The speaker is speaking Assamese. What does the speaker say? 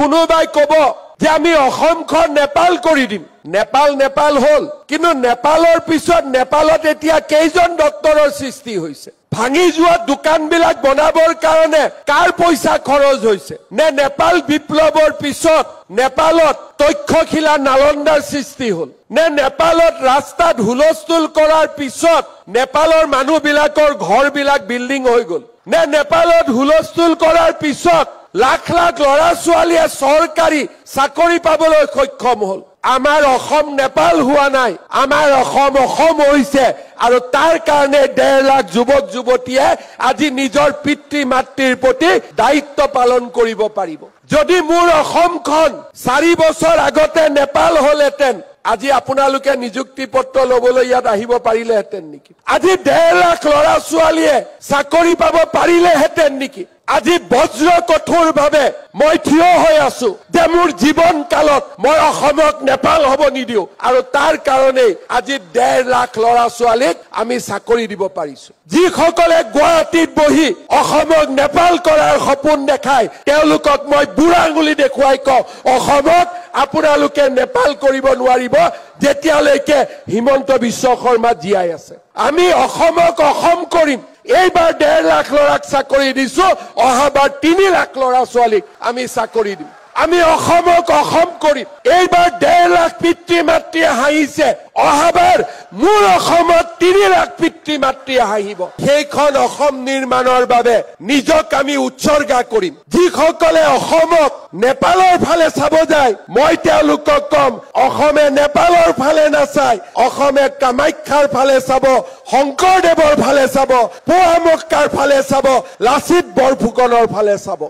কোনোবাই কব যে আমি অসমখন নেপাল কৰি দিম নেপাল হল কিন্তু নেপালৰ পিছত নেপালত এতিয়া কেইজন ডক্টৰৰ সৃষ্টি হৈছে ভাঙি যোৱা দোকানবিলাক বনাবৰ কাৰণে কাৰ পইচা খৰচ হৈছে নে নেপাল বিপ্লৱৰ পিছত নেপালত তক্ষশিলা নালন্দাৰ সৃষ্টি হল নে নেপালত ৰাস্তাত হুলস্থুল কৰাৰ পিছত নেপালৰ মানুহবিলাকৰ ঘৰবিলাক বিল্ডিং হৈ গল নে নেপালত হুলস্থুল কৰাৰ পিছত লাখ লাখ লৰা ছোৱালীয়ে চৰকাৰী চাকৰি পাবলৈ সক্ষম হল আমাৰ অসম নেপাল হোৱা নাই আমাৰ অসম হৈছে আৰু তাৰ কাৰণে 1.5 লাখ যুৱক যুৱতীয়ে আজি নিজৰ পিতৃ মাতৃৰ প্ৰতি দায়িত্ব পালন কৰিব পাৰিব যদি মোৰ অসমখন 4 বছৰ আগতে নেপাল হলহেতেন আজি আপোনালোকে নিযুক্তি পত্ৰ লবলৈ ইয়াত আহিব পাৰিলেহেতেন নেকি আজি 1.5 লাখ লৰা ছোৱালীয়ে চাকৰি পাব পাৰিলেহেতেন নেকি আজি বজ্ৰ কঠোৰ ভাবে মই থিয় হৈ আছো যে মোৰ জীৱন কালত মই অসমক নেপাল হ'ব নিদিও আৰু তাৰ কাৰণে আজি 1.5 লাখ লৰা ছোৱালীক আমি চাকৰি দিব পাৰিছো যিসকলে গুৱাহাটীত বহি অসমক নেপাল কৰাৰ সপোন দেখাই তেওঁলোকক মই বুঢ়া আঙুলি দেখুৱাই কওঁ অসমক আপোনালোকে নেপাল কৰিব নোৱাৰিব যেতিয়ালৈকে হিমন্ত বিশ্ব শৰ্মা জীয়াই আছে আমি অসমক অসম কৰিম এইবাৰ 1.5 লাখ লৰাক চাকৰি দিছো অহাবাৰ 3 লাখ লৰা ছোৱালীক আমি চাকৰি দিম আমি অসমক অসম কৰিম এইবাৰ 1.5 লাখ পিতৃ মাতৃয়ে হাঁহিছে অহাবাৰ মোৰ অসমত 3 লাখ পিতৃ মাতৃয়ে হাঁহিব সেইখন অসম নিৰ্মাণৰ বাবে নিজক আমি উৎসৰ্গা কৰিম যিসকলে অসমক নেপালৰ ফালে চাব যায় মই তেওঁলোকক কম অসমে নেপালৰ ফালে নাচাই অসমে কামাখ্যাৰ ফালে চাব শংকৰদেৱৰ ফালে চাব পোৱামক্কাৰ ফালে চাব লাচিত বৰফুকনৰ ফালে চাব